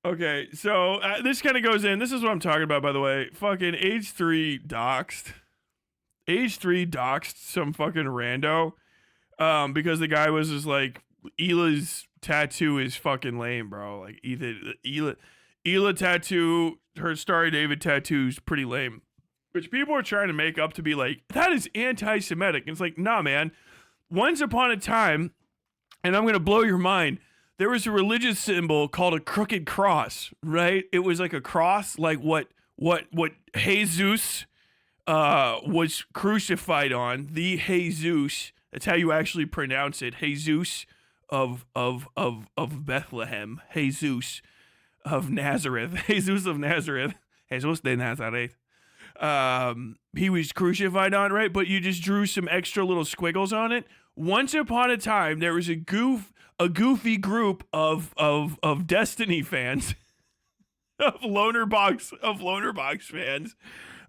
Okay, so this kind of goes in. This is what I'm talking about, by the way. Fucking H3 doxed. H3 doxed some fucking rando because the guy was just like, Hila's tattoo is fucking lame, bro. Like, Hila tattoo, her Starry David tattoo is pretty lame. Which people are trying to make up to be like, that is anti-Semitic. And it's like, nah, man. Once upon a time, and I'm going to blow your mind, there was a religious symbol called a crooked cross, right? It was like a cross, like what Jesus was crucified on. The Jesus, that's how you actually pronounce it. Jesus of Bethlehem. Jesus of Nazareth. Jesus of Nazareth. Jesus de Nazareth. He was crucified on, right? But you just drew some extra little squiggles on it. Once upon a time, there was a goofy group of Destiny fans, of Loner Box fans,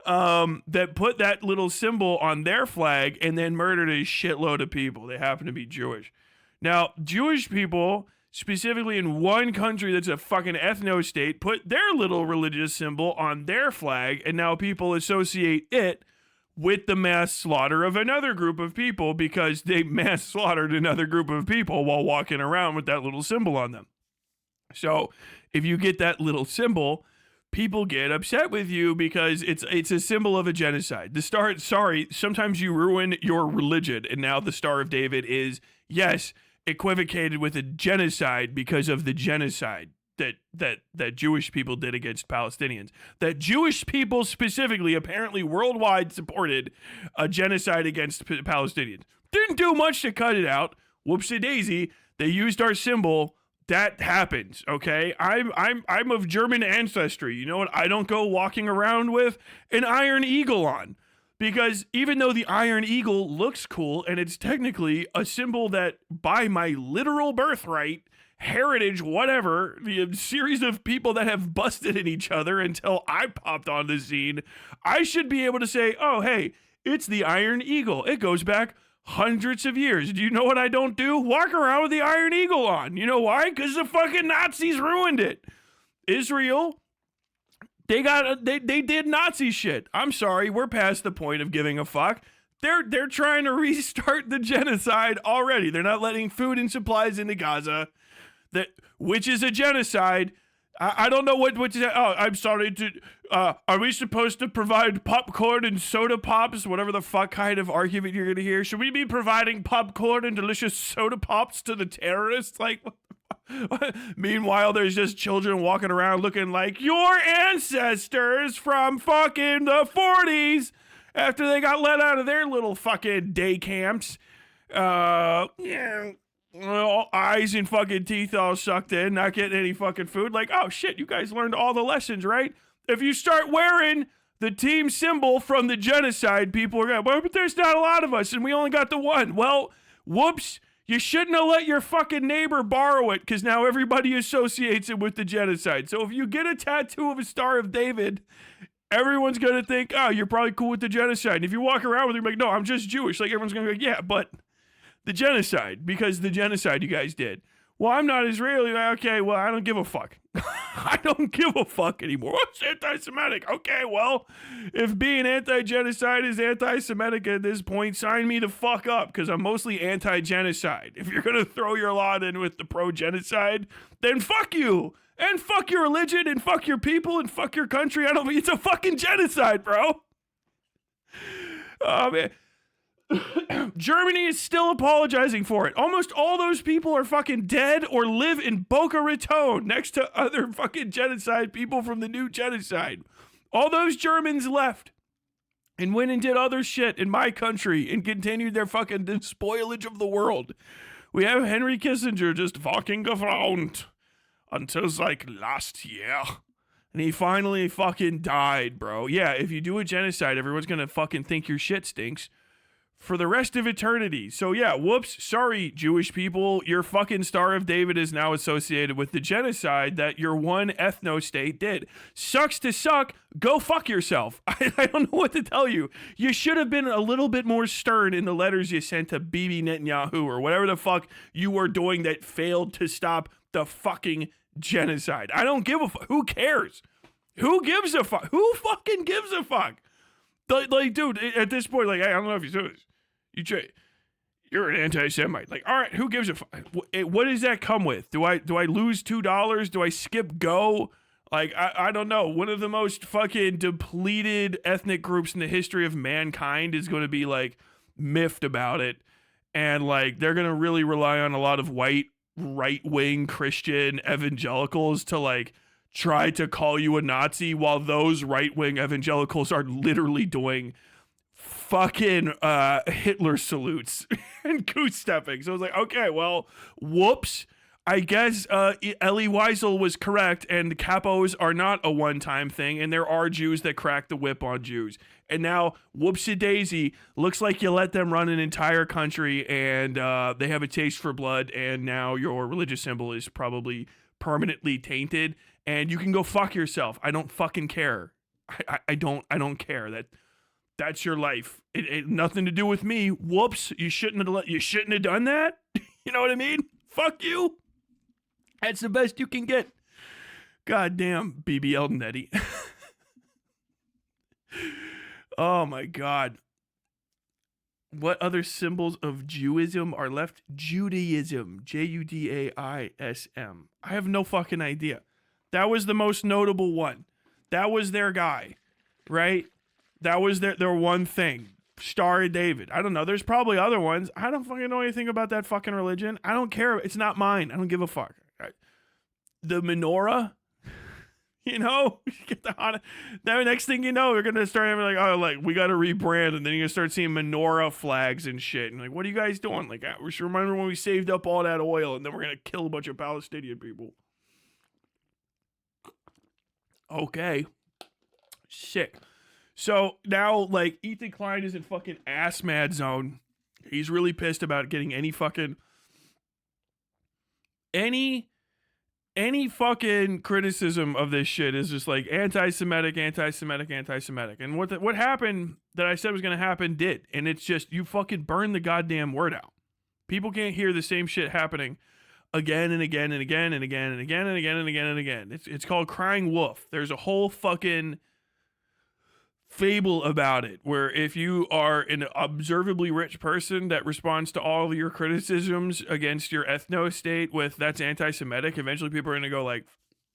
that put that little symbol on their flag and then murdered a shitload of people. They happen to be Jewish. Now, Jewish people, specifically in one country that's a fucking ethno-state, put their little religious symbol on their flag, and now people associate it with the mass slaughter of another group of people because they mass slaughtered another group of people while walking around with that little symbol on them. So if you get that little symbol, people get upset with you because it's a symbol of a genocide. Sometimes you ruin your religion, and now the Star of David is, yes, equivocated with a genocide because of the genocide that Jewish people did against Palestinians. That Jewish people specifically, apparently worldwide, supported a genocide against Palestinians. Didn't do much to cut it out. Whoopsie daisy. They used our symbol. That happens, okay? I'm of German ancestry. You know what? I don't go walking around with an iron eagle on. Because even though the Iron Eagle looks cool and it's technically a symbol that by my literal birthright, heritage, whatever, the series of people that have busted at each other until I popped on the scene, I should be able to say, oh, hey, it's the Iron Eagle. It goes back hundreds of years. Do you know what I don't do? Walk around with the Iron Eagle on. You know why? Because the fucking Nazis ruined it. Israel, they did Nazi shit. I'm sorry, we're past the point of giving a fuck. They're trying to restart the genocide already. They're not letting food and supplies into Gaza, which is a genocide. I don't know what to say. Oh, I'm sorry. Are we supposed to provide popcorn and soda pops? Whatever the fuck kind of argument you're gonna hear. Should we be providing popcorn and delicious soda pops to the terrorists? Like, meanwhile, there's just children walking around looking like your ancestors from fucking the 40s after they got let out of their little fucking day camps. Yeah. Eyes and fucking teeth all sucked in, not getting any fucking food. Like, oh shit, you guys learned all the lessons, right? If you start wearing the team symbol from the genocide, people are going, well, but there's not a lot of us and we only got the one. Well, whoops. You shouldn't have let your fucking neighbor borrow it because now everybody associates it with the genocide. So if you get a tattoo of a Star of David, everyone's going to think, oh, you're probably cool with the genocide. And if you walk around with it, you're like, no, I'm just Jewish. Like, everyone's going to be like, yeah, but the genocide, because the genocide you guys did. Well, I'm not Israeli. Okay, well, I don't give a fuck. I don't give a fuck anymore. What's anti-Semitic? Okay, well, if being anti-genocide is anti-Semitic at this point, sign me the fuck up, because I'm mostly anti-genocide. If you're going to throw your lot in with the pro-genocide, then fuck you. And fuck your religion, and fuck your people, and fuck your country. It's a fucking genocide, bro. Oh, man. Germany is still apologizing for it. Almost all those people are fucking dead or live in Boca Raton next to other fucking genocide people from the new genocide. All those Germans left and went and did other shit in my country and continued their fucking spoilage of the world. We have Henry Kissinger just fucking gefront until like last year. And he finally fucking died, bro. Yeah, if you do a genocide, everyone's gonna fucking think your shit stinks for the rest of eternity. So yeah, whoops, sorry, Jewish people, your fucking Star of David is now associated with the genocide that your one ethno-state did. Sucks to suck, go fuck yourself. I don't know what to tell you. You should have been a little bit more stern in the letters you sent to Bibi Netanyahu or whatever the fuck you were doing that failed to stop the fucking genocide. I don't give a fuck. Who cares? Who gives a fuck? Who fucking gives a fuck? Like, dude, at this point, like, I don't know if you do this. You're an anti-Semite. Like, all right, who gives a fuck? What does that come with? Do I lose $2? Do I skip go? Like, I don't know. One of the most fucking depleted ethnic groups in the history of mankind is going to be, like, miffed about it. And, like, they're going to really rely on a lot of white, right-wing Christian evangelicals to, like, try to call you a Nazi while those right-wing evangelicals are literally doing fucking Hitler salutes and goose stepping. So I was like, okay, well, whoops. I guess Elie Wiesel was correct, and capos are not a one-time thing, and there are Jews that crack the whip on Jews. And now, whoopsie-daisy, looks like you let them run an entire country, and they have a taste for blood, and now your religious symbol is probably permanently tainted, and you can go fuck yourself. I don't fucking care. I don't care. That's your life. It nothing to do with me. Whoops! You shouldn't have done that. You know what I mean? Fuck you. That's the best you can get. Goddamn, BBL and Eddie. Oh my god. What other symbols of Jewism are left? Judaism. Judaism. I have no fucking idea. That was the most notable one. That was their guy, right? That was their one thing. Star of David. I don't know. There's probably other ones. I don't fucking know anything about that fucking religion. I don't care. It's not mine. I don't give a fuck. The menorah, you know, get the hot. Now, next thing you know, you're gonna start having like, oh, like we got to rebrand, and then you're gonna start seeing menorah flags and shit. And like, what are you guys doing? Like, we should remember when we saved up all that oil, and then we're gonna kill a bunch of Palestinian people. Okay, sick. So now, like, Ethan Klein is in fucking ass mad zone. He's really pissed about getting any fucking any fucking criticism of this shit is just like anti-Semitic. And what happened that I said was going to happen did. And it's just, you fucking burn the goddamn word out. People can't hear the same shit happening again and again and again and again and again and again and again and again. It's called crying wolf. There's a whole fucking fable about it, where if you are an observably rich person that responds to all of your criticisms against your ethno state with that's anti-Semitic, eventually people are going to go like,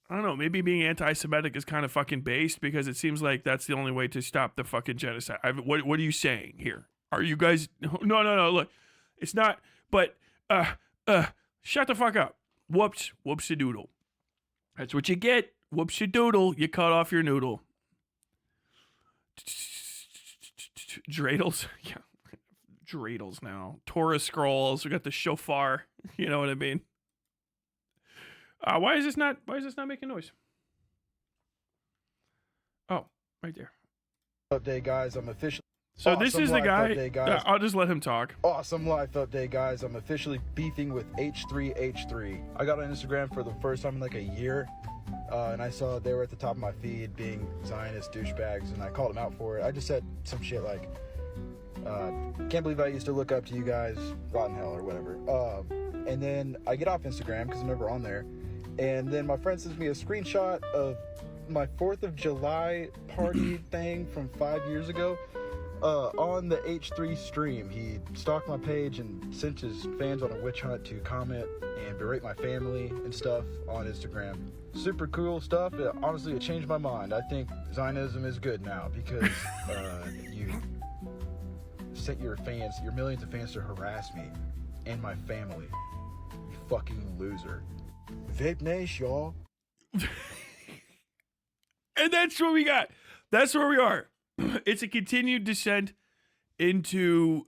I don't know, maybe being anti-Semitic is kind of fucking based, because it seems like that's the only way to stop the fucking genocide. What are you saying here? Are you guys, no, look, it's not, but shut the fuck up. Whoops-a-doodle. That's what you get. Whoops-a-doodle. You cut off your noodle. Dreidels, yeah, dreidels now. Torah scrolls. We got the shofar. You know what I mean? Why is this not making noise? Oh, right there. Update, guys. I'm officially. So awesome. This is the guy. Update, guys. I'll just let him talk. Awesome life update, guys. I'm officially beefing with H3H3. I got on Instagram for the first time in like a year. And I saw they were at the top of my feed being Zionist douchebags, and I called them out for it. I just said some shit like, can't believe I used to look up to you guys, rotten hell or whatever. And then I get off Instagram because I'm never on there. And then my friend sends me a screenshot of my 4th of July party thing from 5 years ago. On the H3 stream, he stalked my page and sent his fans on a witch hunt to comment and berate my family and stuff on Instagram. Super cool stuff. Honestly, it changed my mind. I think Zionism is good now because you sent your millions of fans to harass me and my family. You fucking loser. Vape Nash, y'all. And that's what we got. That's where we are. It's a continued descent into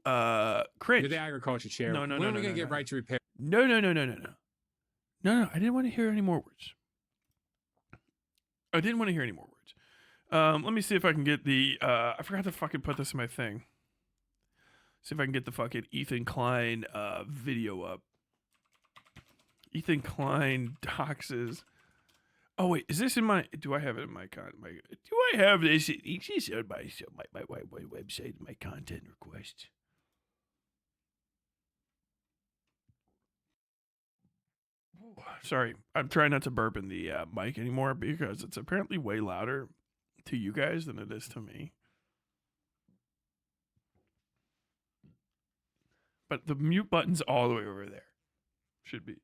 cringe. You're the agriculture chair. No. When are we gonna get right to repair? No. I didn't want to hear any more words. Let me see if I can get the I forgot to fucking put this in my thing. See if I can get the fucking Ethan Klein video up. Ethan Klein doxes. Oh wait, is this in my? Do I have it in my do I have this? It's just on my website, my content requests. Whoa. Sorry, I'm trying not to burp in the mic anymore because it's apparently way louder to you guys than it is to me. But the mute button's all the way over there. Should be.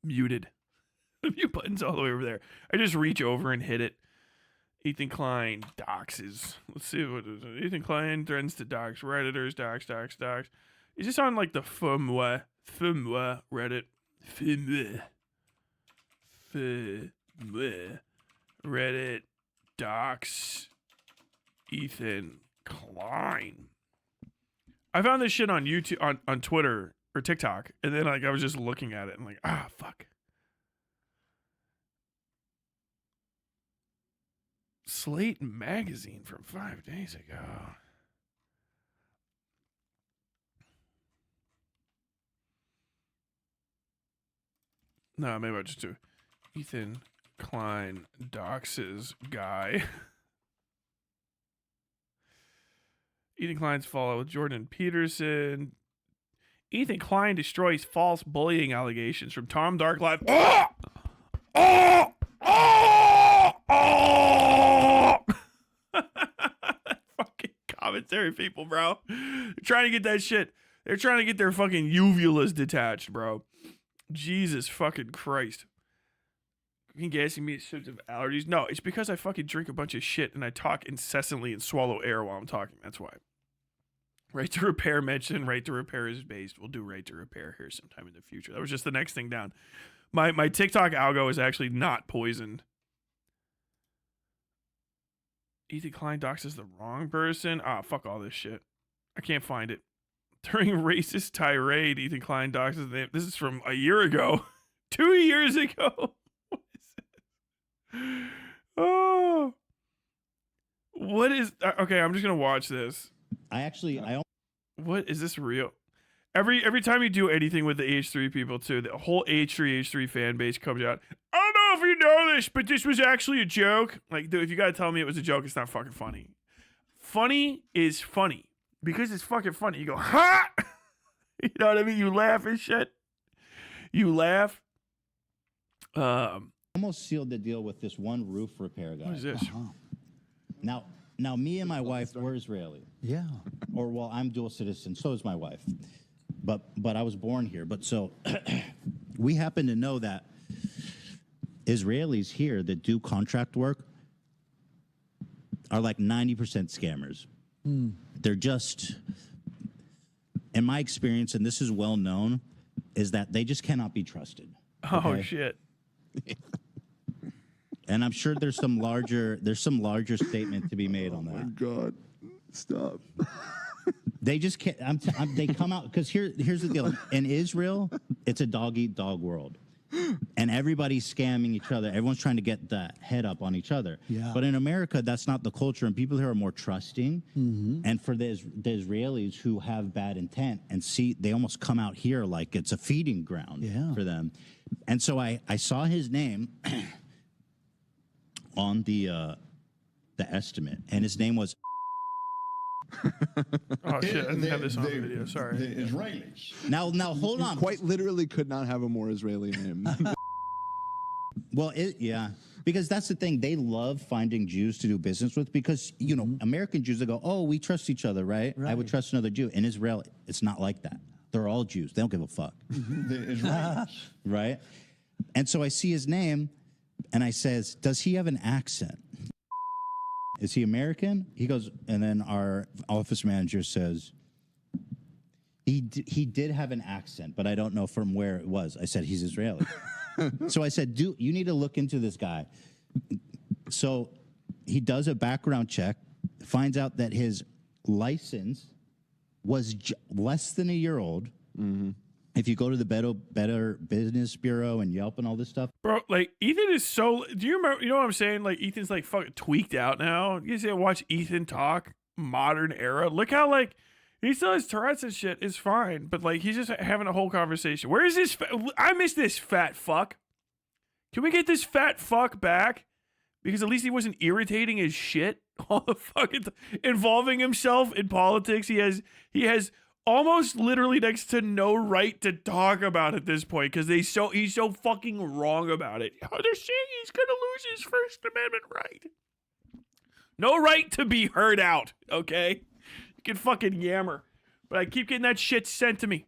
Muted. The mute button's all the way over there. I just reach over and hit it. Ethan Klein doxes. Let's see what it is. Ethan Klein threatens to dox Redditors. Dox. Is this on like the FUMWA Reddit? FUMWA Reddit dox Ethan Klein. I found this shit on YouTube, on Twitter or TikTok, and then like I was just looking at it and like, fuck. Slate magazine from 5 days ago. No, maybe I'll just do Ethan Klein doxes guy. Ethan Klein's follow with Jordan Peterson. Ethan Klein destroys false bullying allegations from Tom Dark Live. Fucking commentary people, bro. They're trying to get that shit. They're trying to get their fucking uvulas detached, bro. Jesus fucking Christ. You gassing me symptoms of allergies? No, it's because I fucking drink a bunch of shit and I talk incessantly and swallow air while I'm talking. That's why. Right to Repair mentioned. Right to Repair is based. We'll do Right to Repair here sometime in the future. That was just the next thing down. My TikTok algo is actually not poisoned. Ethan Klein doxes the wrong person. Fuck all this shit. I can't find it. During racist tirade, Ethan Klein doxes them. This is from a year ago. 2 years ago. What is it? Oh. What is... Okay, I'm just going to watch this. What is this real? Every time you do anything with the H3 people too, the whole H3 fan base comes out. I don't know if you know this, but this was actually a joke. Like, dude, if you gotta tell me it was a joke, it's not fucking funny. Funny is funny because it's fucking funny. You go, ha! You know what I mean? You laugh and shit. You laugh. Almost sealed the deal with this one roof repair guy. What is this? Now, me and my wife were Israeli. Yeah. Or, well, I'm dual citizen. So is my wife. But I was born here. But so we happen to know that Israelis here that do contract work are like 90% scammers. They're just, in my experience, and this is well known, is that they just cannot be trusted. Oh, shit. And I'm sure there's some larger statement to be made on that. Oh my God, stop! They just can't. They come out because here's the deal. In Israel, it's a dog eat dog world, and everybody's scamming each other. Everyone's trying to get the head up on each other. Yeah. But in America, that's not the culture, and people here are more trusting. And for the Israelis who have bad intent and see, they almost come out here like it's a feeding ground for them. And so I saw his name on the estimate, and his name was. Oh shit! I didn't have this on the video. Sorry. The Israelis. Now hold on. Quite literally could not have a more Israeli name. Well, because that's the thing. They love finding Jews to do business with because, you know, American Jews, they go, oh, we trust each other, right? I would trust another Jew. In Israel, it's not like that. They're all Jews. They don't give a fuck. The Israelis. Right? And so I see his name, and I says, does he have an accent? Is he American? He goes, and then our office manager says, he did have an accent, but I don't know from where it was. I said, he's Israeli. So I said, you need to look into this guy. So he does a background check, finds out that his license was less than a year old. If you go to the Better Business Bureau and Yelp and all this stuff. Bro, like, Ethan is so... Do you remember... You know what I'm saying? Like, Ethan's, like, fucking tweaked out now. You guys watch Ethan talk, modern era. Look how, like, he still has Tourette's and shit. It's fine. But, like, he's just having a whole conversation. Where is this... I miss this fat fuck. Can we get this fat fuck back? Because at least he wasn't irritating as shit all the fucking... involving himself in politics. He has almost literally next to no right to talk about at this point because he's so fucking wrong about it. Oh, they're saying he's gonna lose his First Amendment right. No right to be heard out, okay? You can fucking yammer. But I keep getting that shit sent to me.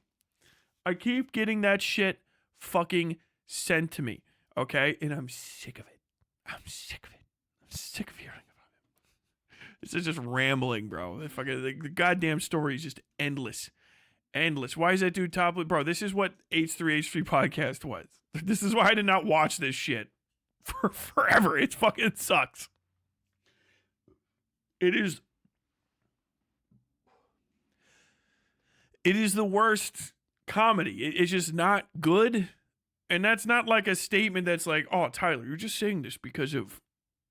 I keep getting that shit fucking sent to me, okay? And I'm sick of it. I'm sick of it. I'm sick of hearing about it. This is just rambling, bro. The goddamn story is just endless. Endless. Why is that dude top? Bro, this is what H3H3 podcast was. This is why I did not watch this shit for forever. It fucking sucks. It is the worst comedy. It's just not good. And that's not like a statement that's like, oh, Tyler, you're just saying this because of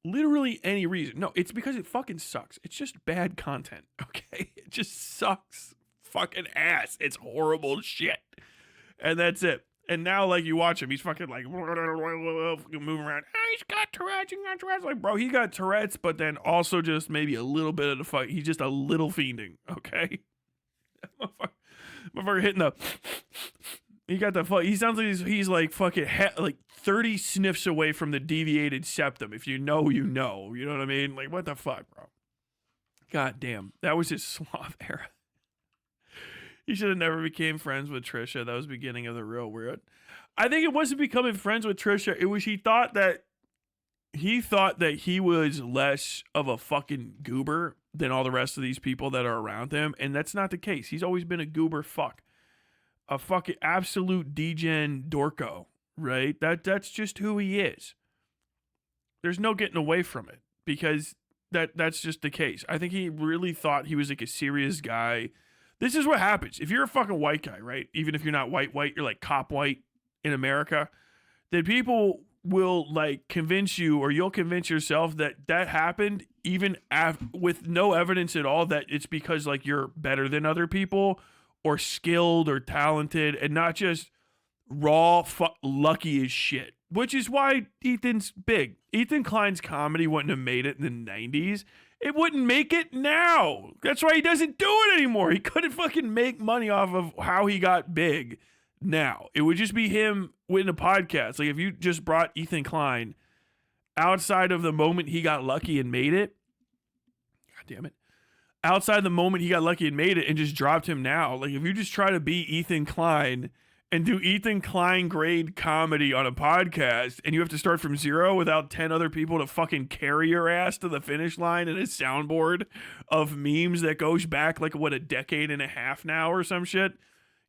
literally any reason. No, it's because it fucking sucks. It's just bad content, okay? It just sucks fucking ass. It's horrible shit. And that's it. And now, like, you watch him, he's fucking like moving around. He's got Tourette's, Like, bro, he got Tourette's, but then also just maybe a little bit of the fuck. He's just a little fiending, okay? Motherfucker hitting the. He got the fuck. He sounds like he's like fucking like 30 sniffs away from the deviated septum. If you know, you know. You know what I mean? Like, what the fuck, bro? God damn. That was his suave era. He should have never became friends with Trisha. That was the beginning of the real weird. I think it wasn't becoming friends with Trisha. It was he thought that he was less of a fucking goober than all the rest of these people that are around him. And that's not the case. He's always been a goober fuck. A fucking absolute degen dorko, right? That's just who he is. There's no getting away from it because that's just the case. I think he really thought he was like a serious guy. This is what happens. If you're a fucking white guy, right? Even if you're not white, you're like cop white in America, then people will like convince you, or you'll convince yourself that happened even with no evidence at all that it's because like you're better than other people or skilled or talented and not just raw lucky as shit, which is why Ethan's big. Ethan Klein's comedy wouldn't have made it in the 90s. It wouldn't make it now. That's why he doesn't do it anymore. He couldn't fucking make money off of how he got big now. It would just be him with a podcast. Like if you just brought Ethan Klein outside of the moment he got lucky and made it, God damn it, outside the moment he got lucky and made it and just dropped him now, like if you just try to be Ethan Klein and do Ethan Klein grade comedy on a podcast and you have to start from zero without 10 other people to fucking carry your ass to the finish line and a soundboard of memes that goes back like what, a decade and a half now or some shit,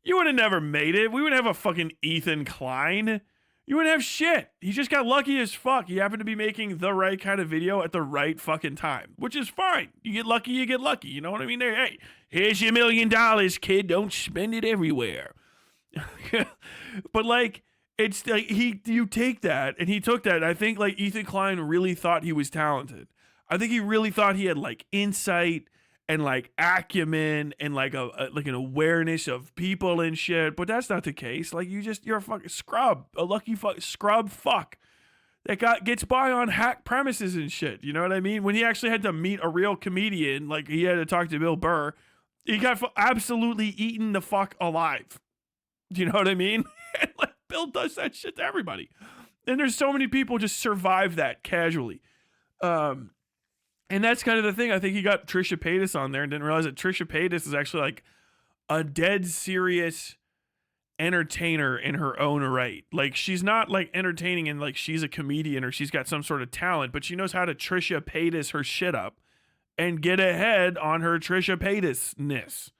you would have never made it. We wouldn't have a fucking Ethan Klein. You wouldn't have shit. He just got lucky as fuck. He happened to be making the right kind of video at the right fucking time, which is fine. You get lucky, you get lucky. You know what I mean? Hey, here's your $1 million, kid. Don't spend it everywhere. But like, it's like you take that, and he took that. And I think like Ethan Klein really thought he was talented. I think he really thought he had like insight and like acumen and like like an awareness of people and shit. But that's not the case. Like you're a fucking scrub, a lucky scrub fuck that gets by on hack premises and shit. You know what I mean? When he actually had to meet a real comedian, like he had to talk to Bill Burr, he got absolutely eaten the fuck alive. Do you know what I mean? And like Bill does that shit to everybody. And there's so many people just survive that casually. And that's kind of the thing. I think he got Trisha Paytas on there and didn't realize that Trisha Paytas is actually like a dead serious entertainer in her own right. Like she's not like entertaining and like she's a comedian or she's got some sort of talent, but she knows how to Trisha Paytas her shit up and get ahead on her Trisha Paytas-ness.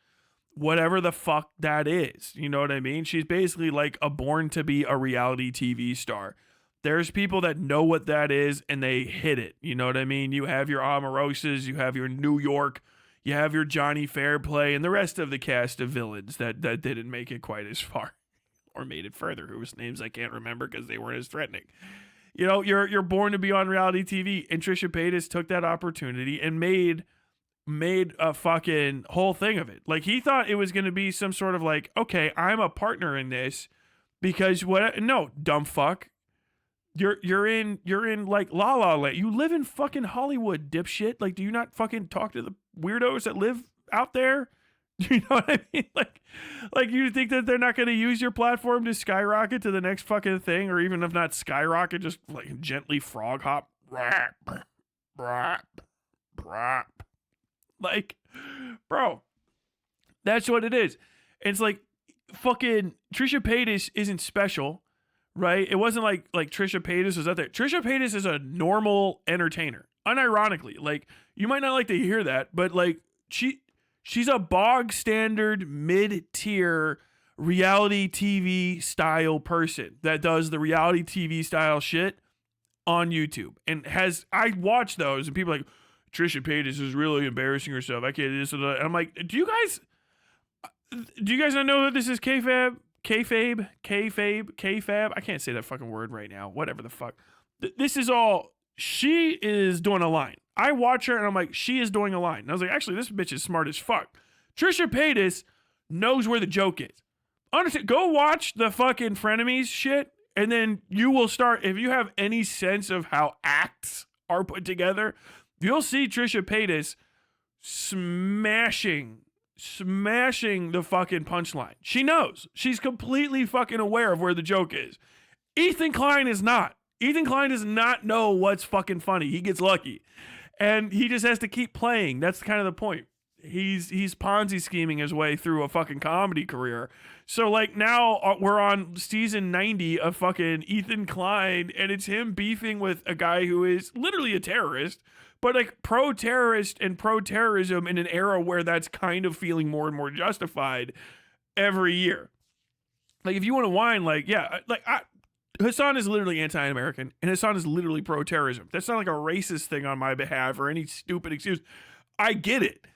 Whatever the fuck that is. You know what I mean? She's basically like a born to be a reality TV star. There's people that know what that is and they hit it. You know what I mean? You have your Omarosas, you have your New York, you have your Johnny Fairplay, and the rest of the cast of villains that didn't make it quite as far or made it further, whose names I can't remember because they weren't as threatening. You know, you're born to be on reality TV, and Trisha Paytas took that opportunity and made a fucking whole thing of it. Like he thought it was going to be some sort of like, okay, I'm a partner in this because no, dumb fuck. You're in like La La Land. You live in fucking Hollywood, dipshit. Like, do you not fucking talk to the weirdos that live out there? You know what I mean? Like you think that they're not going to use your platform to skyrocket to the next fucking thing, or even if not skyrocket, just like gently frog hop. Like, bro, that's what it is. It's like fucking Trisha Paytas isn't special, right? It wasn't like Trisha Paytas was out there. Trisha Paytas is a normal entertainer. Unironically, like you might not like to hear that, but like she's a bog standard mid-tier reality TV style person that does the reality TV style shit on YouTube and I watch those and people are like, Trisha Paytas is really embarrassing herself. I can't do this. And I'm like, do you guys not know that this is kayfabe? Kayfabe? I can't say that fucking word right now. Whatever the fuck. This is all, she is doing a line. I watch her and I'm like, she is doing a line. And I was like, actually, this bitch is smart as fuck. Trisha Paytas knows where the joke is. Understand? Go watch the fucking frenemies shit, and then you will start, if you have any sense of how acts are put together, you'll see Trisha Paytas smashing the fucking punchline. She knows. She's completely fucking aware of where the joke is. Ethan Klein is not. Ethan Klein does not know what's fucking funny. He gets lucky. And he just has to keep playing. That's kind of the point. He's Ponzi scheming his way through a fucking comedy career. So like now we're on season 90 of fucking Ethan Klein, and it's him beefing with a guy who is literally a terrorist, but like pro-terrorist and pro-terrorism in an era where that's kind of feeling more and more justified every year. Like if you want to whine, like, yeah, like hAsAn is literally anti-American, and hAsAn is literally pro-terrorism. That's not like a racist thing on my behalf or any stupid excuse. I get it.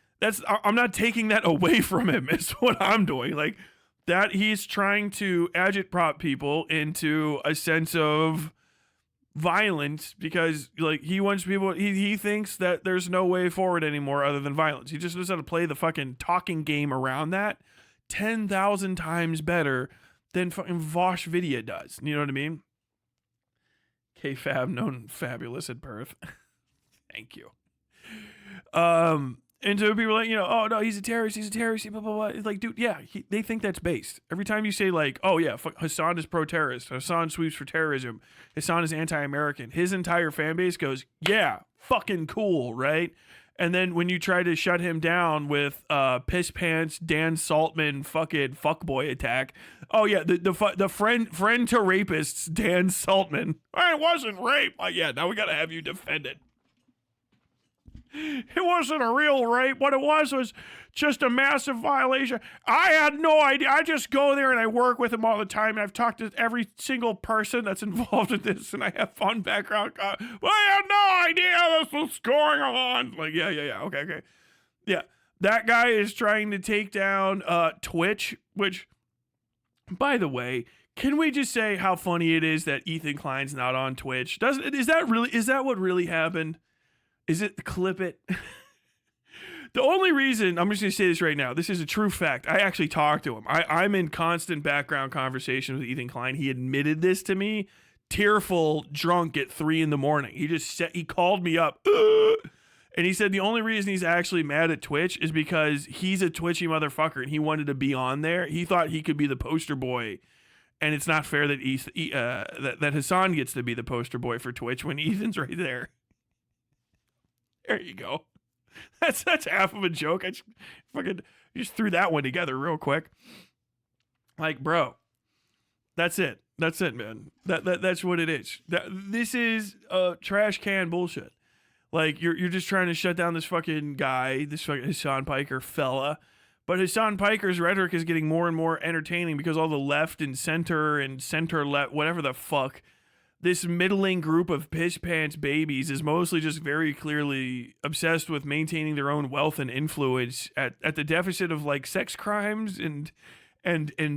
I'm not taking that away from him. It's what I'm doing. Like that he's trying to agitprop people into a sense of violence because like he wants people, he thinks that there's no way forward anymore other than violence. He just knows how to play the fucking talking game around that 10,000 times better than fucking Vosh Vidya does. You know what I mean? K-Fab, known fabulous at birth. Thank you. And so people are like, you know, oh no, he's a terrorist, blah, blah, blah. It's like, dude, yeah, they think that's based. Every time you say like, oh yeah, hAsAn is pro-terrorist, hAsAn sweeps for terrorism, hAsAn is anti-American, his entire fan base goes, yeah, fucking cool, right? And then when you try to shut him down with piss pants Dan Saltman fucking fuckboy attack, oh yeah, the friend to rapists Dan Saltman, it wasn't rape. Yeah, now we gotta have you defend it. It wasn't a real rape. What it was just a massive violation. I had no idea. I just go there and I work with him all the time. And I've talked to every single person that's involved in this. And I have fun background. Well, I had no idea this was going on. Like, yeah. Okay. Yeah. That guy is trying to take down Twitch, which, by the way, can we just say how funny it is that Ethan Klein's not on Twitch? Is that what really happened? Is it clip it? The only reason, I'm just going to say this right now, this is a true fact. I actually talked to him. I'm in constant background conversation with Ethan Klein. He admitted this to me, tearful, drunk at 3 a.m. He called me up and he said the only reason he's actually mad at Twitch is because he's a twitchy motherfucker and he wanted to be on there. He thought he could be the poster boy. And it's not fair that that hAsAn gets to be the poster boy for Twitch when Ethan's right there. There you go. That's half of a joke. I just threw that one together real quick. Like, bro, that's it. That's it, man. That's what it is. This is trash can bullshit. Like you're just trying to shut down this fucking guy, this fucking hAsAn Piker fella. But hAsAn Piker's rhetoric is getting more and more entertaining because all the left and center left, whatever the fuck, this middling group of piss pants babies is mostly just very clearly obsessed with maintaining their own wealth and influence at the deficit of like sex crimes and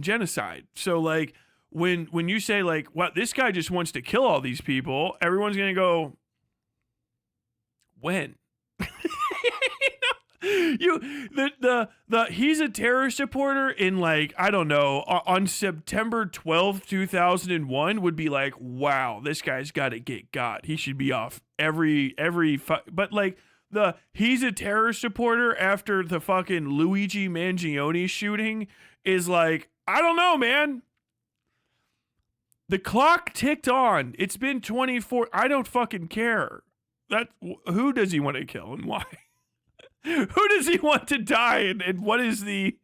genocide. So like when you say like, what, this guy just wants to kill all these people, everyone's gonna go, when? He's a terrorist supporter in like, I don't know, on September 12th, 2001 would be like, wow, this guy's got to get got. He should be off but like he's a terrorist supporter after the fucking Luigi Mangione shooting is like, I don't know, man. The clock ticked on. It's been 24. I don't fucking care. Who does he want to kill and why? Who does he want to die and what is the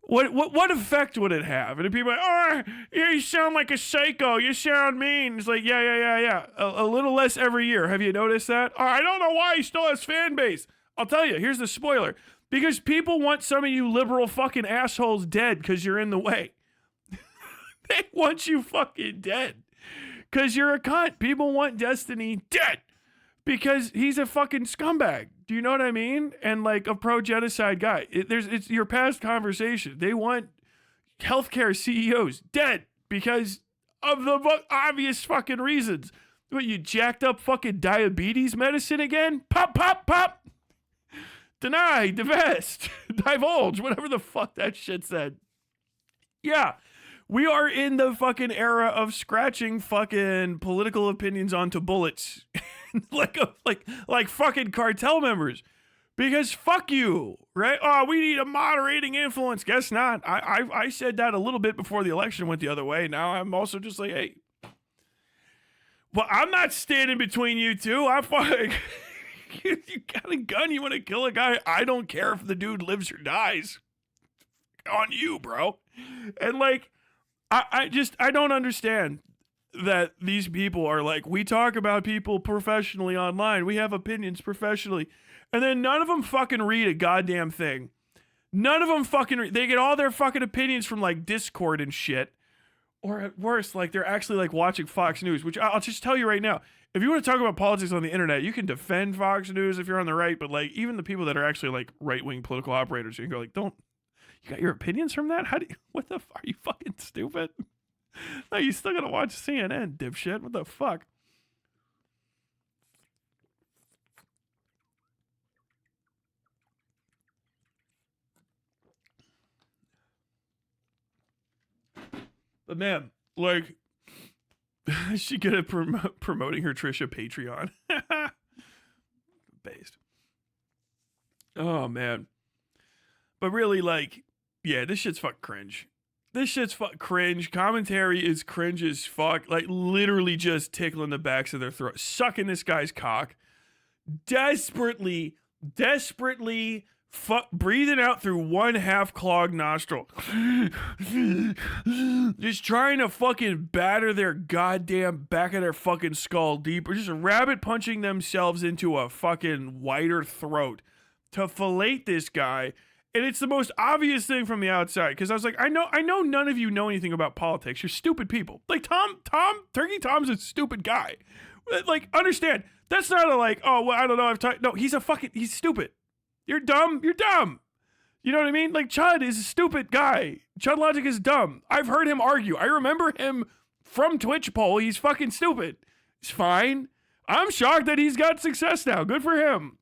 what effect would it have? And people are like, oh, you sound like a psycho. You sound mean. It's like, yeah. A little less every year. Have you noticed that? Oh, I don't know why he still has fan base. I'll tell you. Here's the spoiler. Because people want some of you liberal fucking assholes dead because you're in the way. They want you fucking dead because you're a cunt. People want Destiny dead because he's a fucking scumbag. Do you know what I mean? And like a pro-genocide guy. It's your past conversation. They want healthcare CEOs dead because of the obvious fucking reasons. What, you jacked up fucking diabetes medicine again? Pop, pop, pop. Deny, divest, divulge, whatever the fuck that shit said. Yeah. We are in the fucking era of scratching fucking political opinions onto bullets. like fucking cartel members. Because fuck you, right? Oh, we need a moderating influence. Guess not. I said that a little bit before the election went the other way. Now I'm also just like, hey. Well, I'm not standing between you two. I'm fucking... you got a gun, you want to kill a guy. I don't care if the dude lives or dies. On you, bro. And like... I don't understand that these people are like, we talk about people professionally online. We have opinions professionally. And then none of them fucking read a goddamn thing. None of them fucking read. They get all their fucking opinions from like Discord and shit. Or at worst, like they're actually like watching Fox News, which I'll just tell you right now. If you want to talk about politics on the internet, you can defend Fox News if you're on the right. But like even the people that are actually like right-wing political operators, you can go like, you got your opinions from that? What the fuck? Are you fucking stupid? No, you still gotta watch CNN, dipshit. What the fuck? But man, like, is she good at promoting her Trisha Patreon? Based. Oh, man. But really, like, yeah, this shit's fuck cringe. This shit's fuck cringe. Commentary is cringe as fuck. Like, literally just tickling the backs of their throat. Sucking this guy's cock. Desperately breathing out through one half clogged nostril. Just trying to fucking batter their goddamn back of their fucking skull deeper. Just rabbit punching themselves into a fucking wider throat to fillet this guy. And it's the most obvious thing from the outside. Because I was like, I know none of you know anything about politics. You're stupid people. Like Turkey Tom's a stupid guy. Like, understand. That's not a like, oh, well, I don't know. No, he's stupid. You're dumb. You're dumb. You know what I mean? Like, Chud is a stupid guy. Chud Logic is dumb. I've heard him argue. I remember him from Twitch poll. He's fucking stupid. He's fine. I'm shocked that he's got success now. Good for him.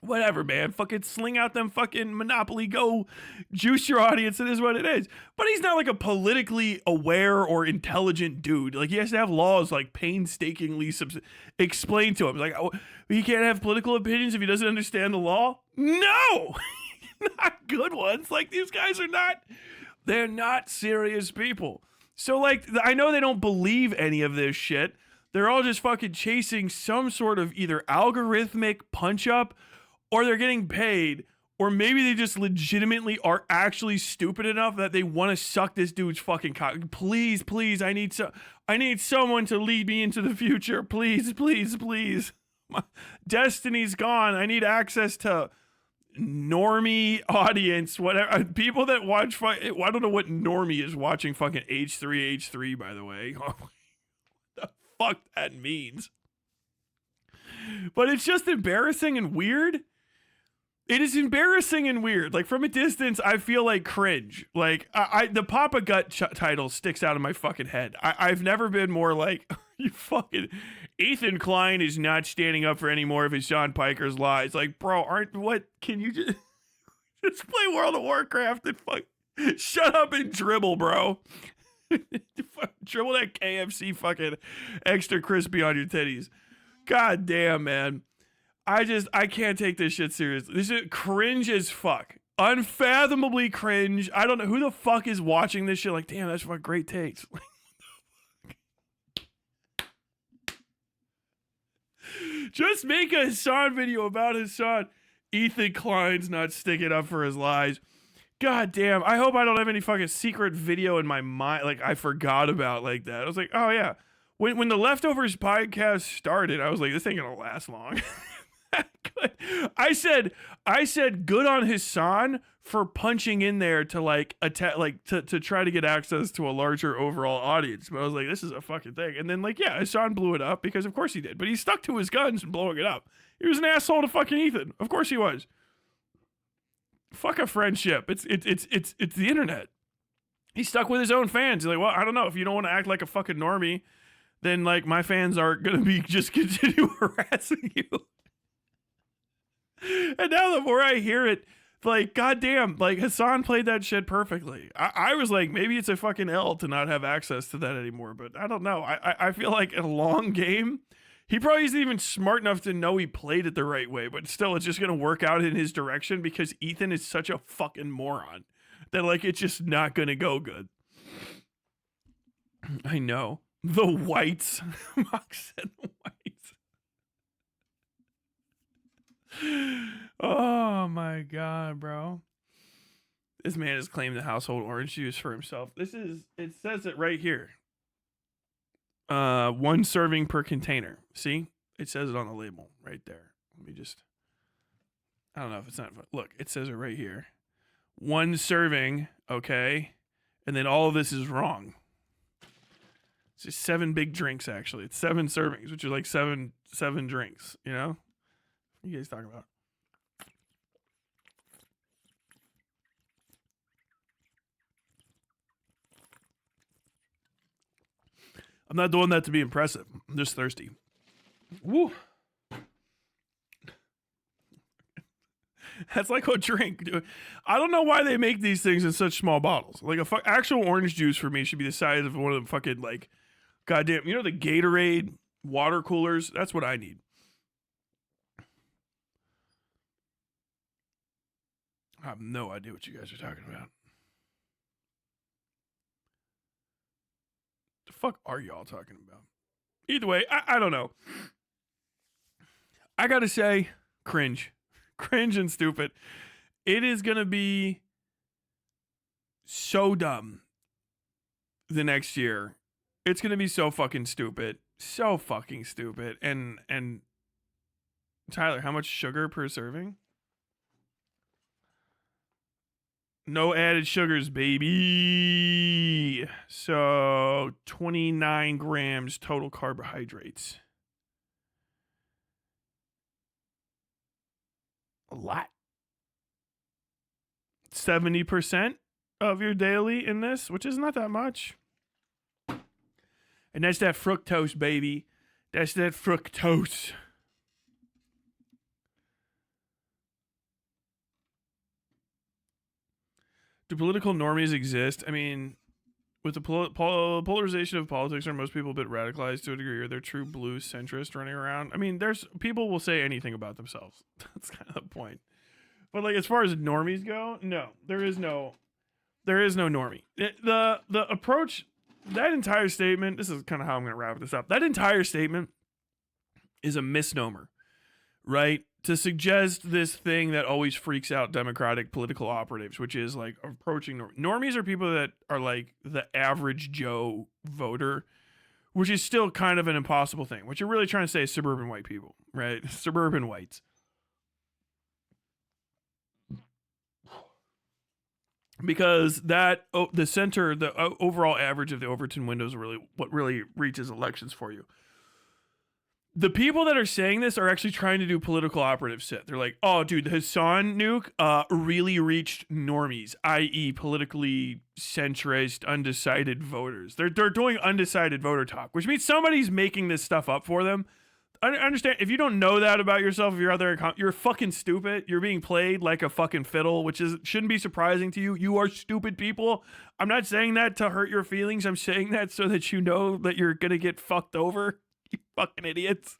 Whatever, man. Fucking sling out them fucking Monopoly Go. Juice your audience. It is what it is. But he's not like a politically aware or intelligent dude. Like, he has to have laws like painstakingly explained to him. Like, oh, he can't have political opinions if he doesn't understand the law? No! Not good ones. Like, these guys are not... They're not serious people. So, like, I know they don't believe any of this shit. They're all just fucking chasing some sort of either algorithmic punch-up, or they're getting paid, or maybe they just legitimately are actually stupid enough that they want to suck this dude's fucking cock. Please, I need someone to lead me into the future. Please. My Destiny's gone. I need access to normie audience, whatever. People that watch, I don't know what normie is watching fucking H3, by the way. What the fuck that means. But it's just embarrassing and weird. It is embarrassing and weird. Like, from a distance, I feel like cringe. Like, the Papa Gut title sticks out of my fucking head. I've never been more like, you fucking... Ethan Klein is not standing up for any more of his Sean Piker's lies. Like, bro, can you just play World of Warcraft and shut up and dribble, bro. Dribble that KFC fucking extra crispy on your titties. God damn, man. I can't take this shit seriously. This is cringe as fuck. Unfathomably cringe. I don't know who the fuck is watching this shit. Like, damn, that's fucking great takes. Just make a hAsAn video about hAsAn. Ethan Klein's not sticking up for his lies. God damn. I hope I don't have any fucking secret video in my mind. Like, I forgot about like that. I was like, oh yeah. When the Leftovers podcast started, I was like, this ain't gonna last long. I said good on hAsAn for punching in there to like attack, like to try to get access to a larger overall audience. But I was like, this is a fucking thing. And then like, yeah, hAsAn blew it up because of course he did. But he stuck to his guns and blowing it up. He was an asshole to fucking Ethan. Of course he was. Fuck a friendship. It's the internet. He stuck with his own fans. He's like, well, I don't know. If you don't want to act like a fucking normie, then like my fans are gonna be just continue harassing you. And now the more I hear it, like, goddamn, like hAsAn played that shit perfectly. I was like, maybe it's a fucking L to not have access to that anymore, but I don't know. I feel like in a long game, he probably isn't even smart enough to know he played it the right way, but still, it's just gonna work out in his direction because Ethan is such a fucking moron that like it's just not gonna go good. I know. The whites. Mox said the whites. Oh my god, bro. This man has claimed the household orange juice for himself. It says it right here. 1 serving per container. See? It says it on the label right there. Let me just, I don't know if it's not, look, it says it right here. 1 serving, okay? And then all of this is wrong. It's just 7 big drinks, actually. It's 7 servings, which are like seven drinks, you know? What are you guys talking about? I'm not doing that to be impressive. I'm just thirsty. Woo. That's like a drink, dude. I don't know why they make these things in such small bottles. Like actual orange juice for me should be the size of one of them fucking like, goddamn, you know the Gatorade water coolers? That's what I need. I have no idea what you guys are talking about. The fuck are y'all talking about? Either way, I don't know. I gotta say, cringe. Cringe and stupid. It is gonna be so dumb the next year. It's gonna be so fucking stupid. So fucking stupid. And Tyler, how much sugar per serving? No added sugars, baby. So 29 grams total carbohydrates. A lot. 70% of your daily in this, which is not that much. And that's that fructose, baby. That's that fructose. Do political normies exist? I mean, with the polarization of politics, are most people a bit radicalized to a degree? Are there true blue centrists running around? I mean, there's people will say anything about themselves. That's kind of the point. But like, as far as normies go, no, there is no normie. The approach, that entire statement. This is kind of how I'm going to wrap this up. That entire statement is a misnomer, right? To suggest this thing that always freaks out Democratic political operatives, which is like approaching normies are people that are like the average Joe voter, which is still kind of an impossible thing. What you're really trying to say is suburban white people, right? Suburban whites. Because that the overall average of the Overton windows are really what really reaches elections for you. The people that are saying this are actually trying to do political operative shit. They're like, oh, dude, the hAsAn nuke really reached normies, i.e. politically centrist, undecided voters. They're doing undecided voter talk, which means somebody's making this stuff up for them. I understand. If you don't know that about yourself, if you're out there, you're fucking stupid. You're being played like a fucking fiddle, which shouldn't be surprising to you. You are stupid people. I'm not saying that to hurt your feelings. I'm saying that so that you know that you're going to get fucked over. You fucking idiots.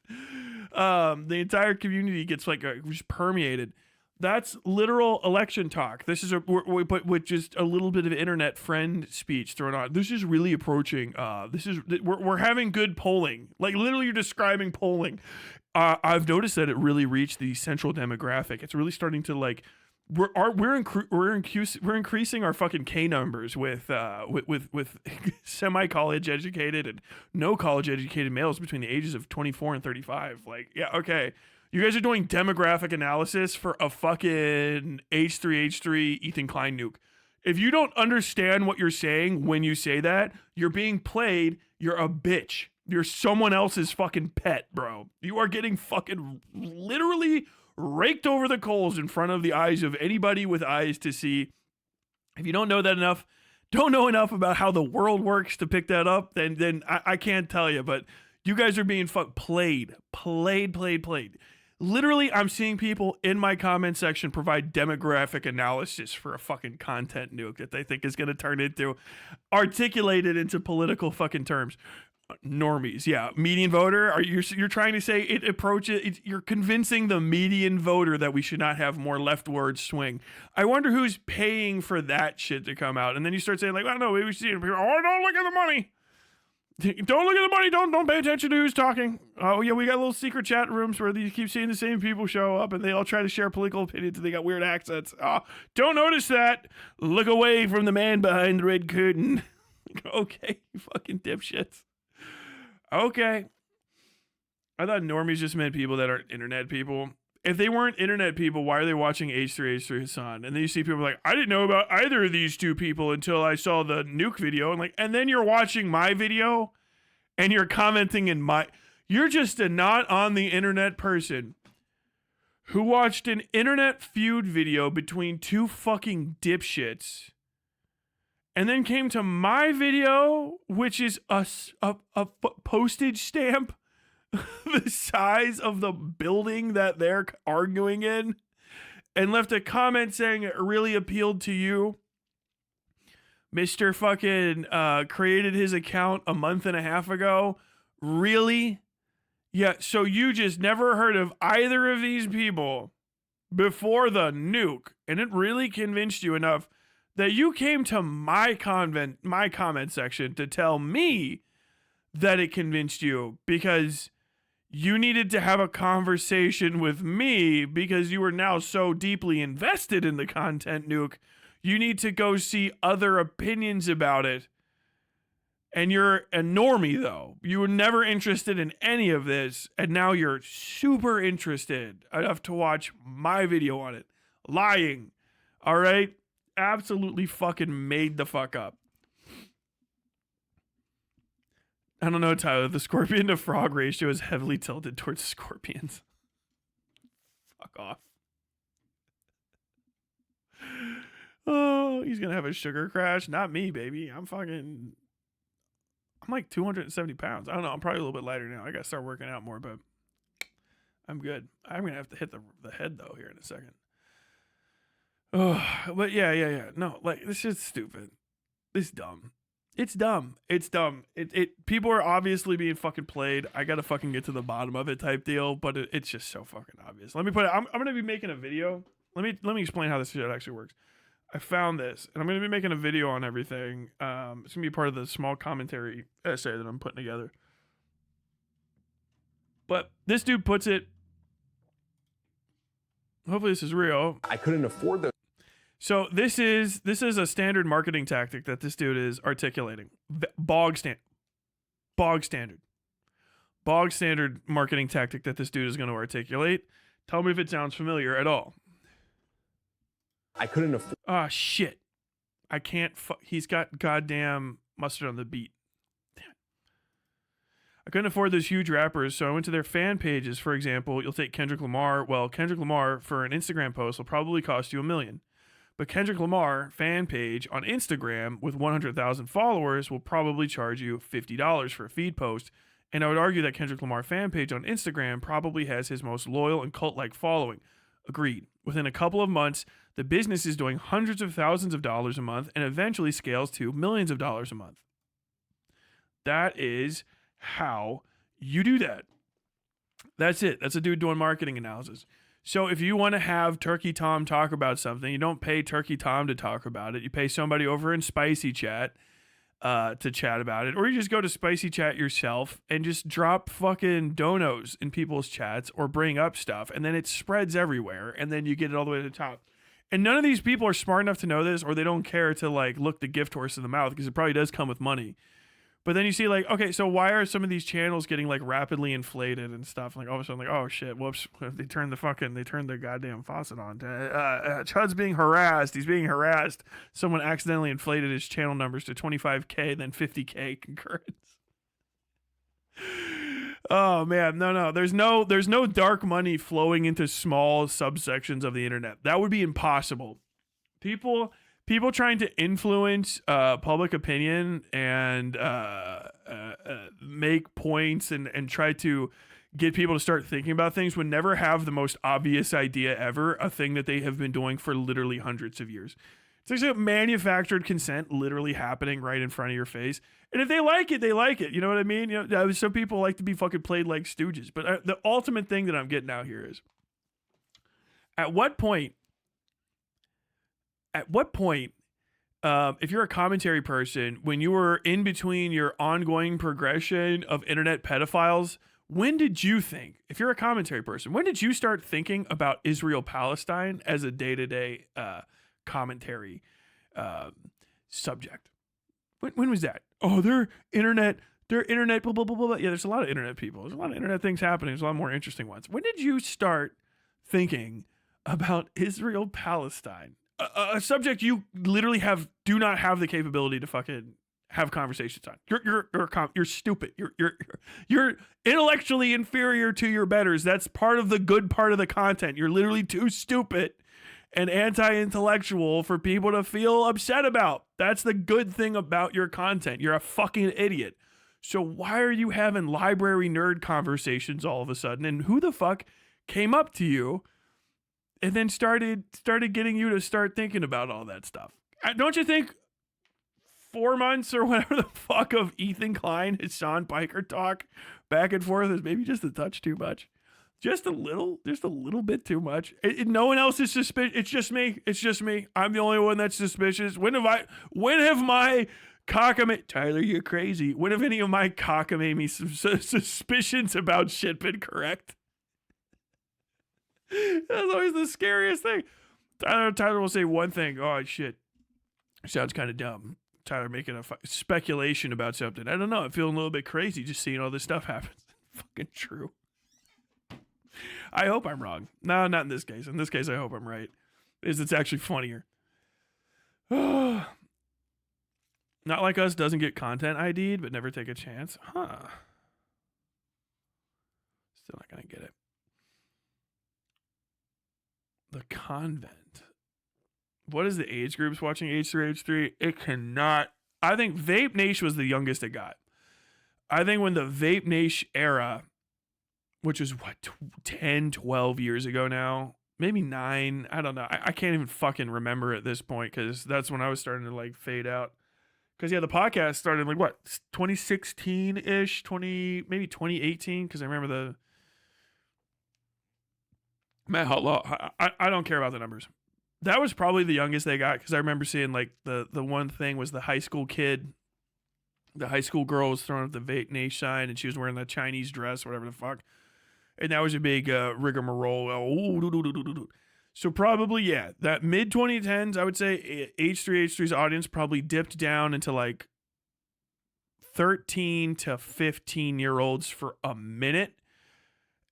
The entire community gets like just permeated. That's literal election talk. This is but with just a little bit of internet friend speech thrown on. This is really approaching. We're having good polling. Like literally, you're describing polling. I've noticed that it really reached the central demographic. It's really starting to like. We're increasing our fucking K numbers with semi college educated and no college educated males between the ages of 24 and 35. Like, yeah, okay. You guys are doing demographic analysis for a fucking H3 Ethan Klein nuke. If you don't understand what you're saying when you say that, you're being played. You're a bitch. You're someone else's fucking pet, bro. You are getting fucking literally raked over the coals in front of the eyes of anybody with eyes to see. If you don't know that enough, don't know enough about how the world works to pick that up, then I can't tell you. But you guys are being played. Literally, I'm seeing people in my comment section provide demographic analysis for a fucking content nuke that they think is going to turn into, articulated into political fucking terms. Normies, yeah. Median voter? You're trying to say you're convincing the median voter that we should not have more leftward swing. I wonder who's paying for that shit to come out. And then you start saying like, oh no, we see it. Oh, don't look at the money. Don't look at the money. Don't pay attention to who's talking. Oh yeah, we got little secret chat rooms where you keep seeing the same people show up, and they all try to share political opinions, and they got weird accents. Oh, don't notice that. Look away from the man behind the red curtain. Okay, you fucking dipshits. Okay. I thought normies just meant people that aren't internet people. If they weren't internet people, why are they watching H3 hAsAn? And then you see people like, I didn't know about either of these two people until I saw the nuke video. And then you're watching my video and you're commenting in you're just a not on the internet person who watched an internet feud video between two fucking dipshits and then came to my video, which is a postage stamp the size of the building that they're arguing in, and left a comment saying it really appealed to you. Mr. fucking created his account a month and a half ago. Really? Yeah, so you just never heard of either of these people before the nuke, and it really convinced you enough that you came to my comment section to tell me that it convinced you, because you needed to have a conversation with me because you were now so deeply invested in the content nuke. You need to go see other opinions about it. And you're a normie, though. You were never interested in any of this, and now you're super interested enough to watch my video on it. Lying. All right? Absolutely fucking made the fuck up. I don't know, Tyler. The scorpion to frog ratio is heavily tilted towards scorpions. Fuck off. Oh, he's gonna have a sugar crash. Not me, baby. I'm like 270 pounds. I don't know. I'm probably a little bit lighter now. I gotta start working out more, but I'm good. I'm gonna have to hit the head though here in a second. Oh, but yeah. No, like this shit's stupid. It's dumb. It's dumb. People are obviously being fucking played. I gotta fucking get to the bottom of it type deal, but it's just so fucking obvious. Let me put it. I'm gonna be making a video. Let me explain how this shit actually works. I found this, and I'm gonna be making a video on everything. It's gonna be part of the small commentary essay that I'm putting together. But this dude puts it. Hopefully this is real. I couldn't afford the. So this is a standard marketing tactic that this dude is articulating. Bog standard marketing tactic that this dude is going to articulate. Tell me if it sounds familiar at all. I couldn't afford. Ah, shit. I can't. He's got goddamn mustard on the beat. Damn it. I couldn't afford those huge rappers, so I went to their fan pages. For example, you'll take Kendrick Lamar. Well, Kendrick Lamar for an Instagram post will probably cost you $1 million. But Kendrick Lamar fan page on Instagram with 100,000 followers will probably charge you $50 for a feed post. And I would argue that Kendrick Lamar fan page on Instagram probably has his most loyal and cult-like following. Agreed. Within a couple of months, the business is doing hundreds of thousands of dollars a month and eventually scales to millions of dollars a month. That is how you do that. That's it. That's a dude doing marketing analysis. So if you want to have Turkey Tom talk about something, you don't pay Turkey Tom to talk about it. You pay somebody over in Spicy Chat to chat about it. Or you just go to Spicy Chat yourself and just drop fucking donos in people's chats or bring up stuff. And then it spreads everywhere. And then you get it all the way to the top. And none of these people are smart enough to know this, or they don't care to like look the gift horse in the mouth, because it probably does come with money. But then you see like, okay, so why are some of these channels getting like rapidly inflated and stuff? Like all of a sudden, like, oh shit, whoops, they turned the goddamn faucet on. Chud's being harassed. He's being harassed. Someone accidentally inflated his channel numbers to 25K, then 50K concurrence. Oh man, no. There's no dark money flowing into small subsections of the internet. That would be impossible. People trying to influence public opinion and make points and try to get people to start thinking about things would never have the most obvious idea ever, a thing that they have been doing for literally hundreds of years. It's like manufactured consent literally happening right in front of your face. And if they like it, they like it. You know what I mean? You know, some people like to be fucking played like stooges. But the ultimate thing that I'm getting out here is, at what point, if you're a commentary person, when you were in between your ongoing progression of internet pedophiles, when did you think, if you're a commentary person, when did you start thinking about Israel-Palestine as a day-to-day commentary subject? When was that? Oh, they're internet, blah, blah, blah, blah. Yeah, there's a lot of internet people. There's a lot of internet things happening. There's a lot more interesting ones. When did you start thinking about Israel-Palestine? A subject you literally do not have the capability to fucking have conversations on. You're stupid. You're intellectually inferior to your betters. That's part of the good part of the content. You're literally too stupid and anti-intellectual for people to feel upset about. That's the good thing about your content. You're a fucking idiot. So why are you having library nerd conversations all of a sudden? And who the fuck came up to you and then started getting you to start thinking about all that stuff? Don't you think 4 months or whatever the fuck of Ethan Klein, hAsAn Piker talk back and forth is maybe just a touch too much? Just a little bit too much. No one else is suspicious. It's just me. I'm the only one that's suspicious. When have my cockamamie, Tyler, you're crazy. When have any of my cockamamie suspicions about shit been correct? That's always the scariest thing. Tyler will say one thing. Oh shit, sounds kind of dumb. Tyler making a speculation about something. I don't know. I'm feeling a little bit crazy just seeing all this stuff happen. Fucking true. I hope I'm wrong. No, not in this case. In this case, I hope I'm right. It's actually funnier. Not Like Us doesn't get content ID'd, but never take a chance. Huh. Still not gonna get it. The Convent. What is the age groups watching H3H3? It cannot. I think Vape Nation was the youngest it got. I think when the Vape Nation era, which was what, 10, 12 years ago now, maybe 9, I don't know. I can't even fucking remember at this point, because that's when I was starting to like fade out. Because yeah, the podcast started like what, 2016-ish, maybe 2018, because I remember the Matt Hotlaw. I don't care about the numbers. That was probably the youngest they got, because I remember seeing like the one thing was the high school kid, the high school girl was throwing up the Vape Nation sign, and she was wearing the Chinese dress, whatever the fuck. And that was a big rigmarole. So probably, yeah, that mid-2010s, I would say H3H3's audience probably dipped down into like 13 to 15-year-olds for a minute.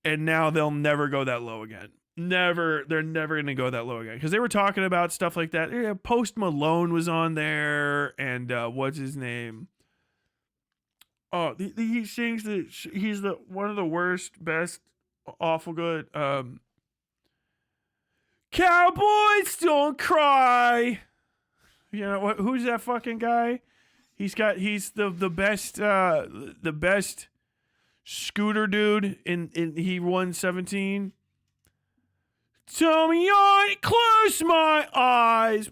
And now they'll never go that low again. Never. They're never going to go that low again. Because they were talking about stuff like that. Yeah, Post Malone was on there. And what's his name? Oh, he sings he's the one of the worst, best, awful good. Cowboys don't cry. You know what? Who's that fucking guy? He's the best scooter dude in he won 17. Tell me I close my eyes,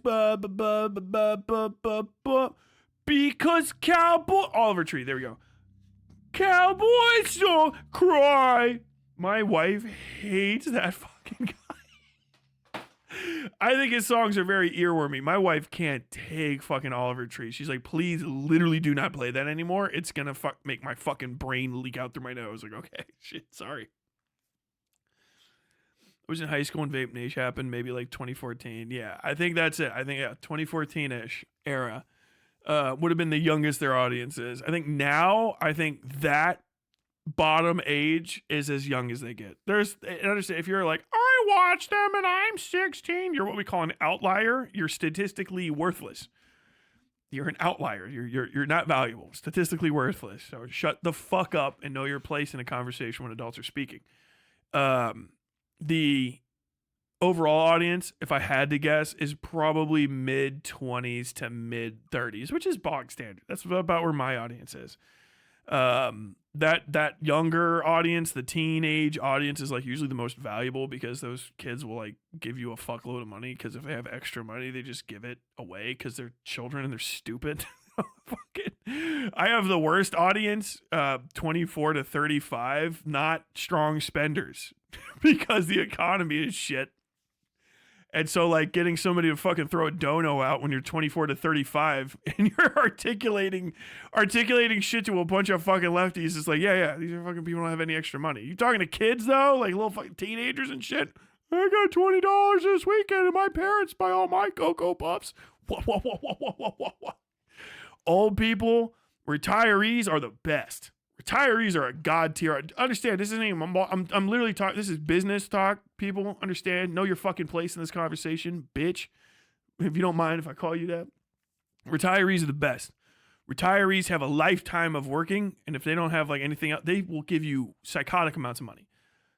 because cowboy Oliver Tree. There we go. Cowboys don't cry. My wife hates that fucking guy. I think his songs are very earwormy. My wife can't take fucking Oliver Tree. She's like, please, literally do not play that anymore. It's gonna make my fucking brain leak out through my nose. Like, okay, shit, sorry. I was in high school when Vape Nation happened, maybe like 2014. Yeah, I think that's it. I think, yeah, 2014-ish era would have been the youngest their audience is. I think now, that bottom age is as young as they get. Understand, if you're like, I watch them and I'm 16, you're what we call an outlier. You're statistically worthless. You're an outlier. You're not valuable. Statistically worthless. So shut the fuck up and know your place in a conversation when adults are speaking. The overall audience, if I had to guess, is probably mid 20s to mid 30s, which is bog standard. That's about where my audience is. That younger audience, the teenage audience, is like usually the most valuable because those kids will like give you a fuckload of money because if they have extra money, they just give it away because they're children and they're stupid. I have the worst audience, 24 to 35, not strong spenders because the economy is shit. And so, like, getting somebody to fucking throw a dono out when you're 24 to 35 and you're articulating shit to a bunch of fucking lefties, it's like, yeah, these are fucking people who don't have any extra money. You talking to kids, though? Like, little fucking teenagers and shit? I got $20 this weekend and my parents buy all my Cocoa Puffs. What? Old people, retirees are the best. Retirees are a god tier. Understand, this isn't even, I'm literally talking, this is business talk, people. Understand, know your fucking place in this conversation, bitch. If you don't mind if I call you that. Retirees are the best. Retirees have a lifetime of working, and if they don't have like anything else, they will give you psychotic amounts of money.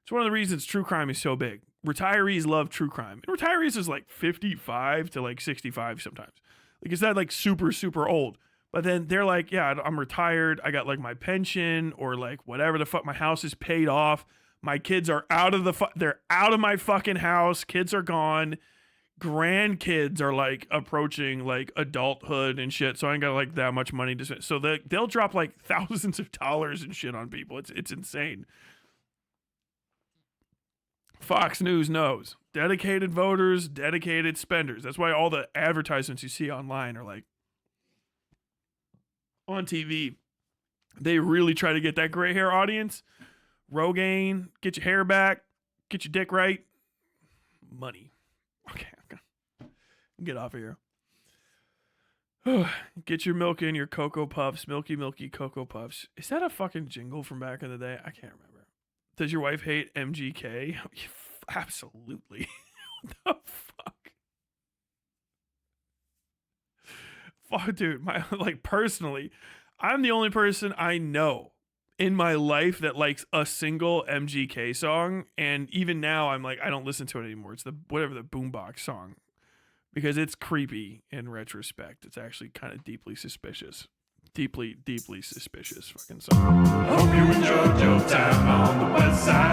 It's one of the reasons true crime is so big. Retirees love true crime. And retirees is like 55 to like 65 sometimes. Like, it's not like super, super old. But then they're like, yeah, I'm retired. I got like my pension or like whatever the fuck. My house is paid off. My kids are they're out of my fucking house. Kids are gone. Grandkids are like approaching like adulthood and shit. So I ain't got like that much money to spend. So they'll drop like thousands of dollars and shit on people. It's insane. Fox News knows. Dedicated voters, dedicated spenders. That's why all the advertisements you see online are like, on TV, they really try to get that gray hair audience. Rogaine, get your hair back, get your dick right. Money. Okay, get off of here. Get your milk in your Cocoa Puffs, milky Cocoa Puffs. Is that a fucking jingle from back in the day? I can't remember. Does your wife hate MGK? Absolutely. What the fuck? Fuck, dude, personally, I'm the only person I know in my life that likes a single MGK song, and even now I'm like, I don't listen to it anymore. It's the boombox song because it's creepy in retrospect. It's actually kind of deeply suspicious. Deeply suspicious fucking song. Hope you enjoyed your time on the Westside.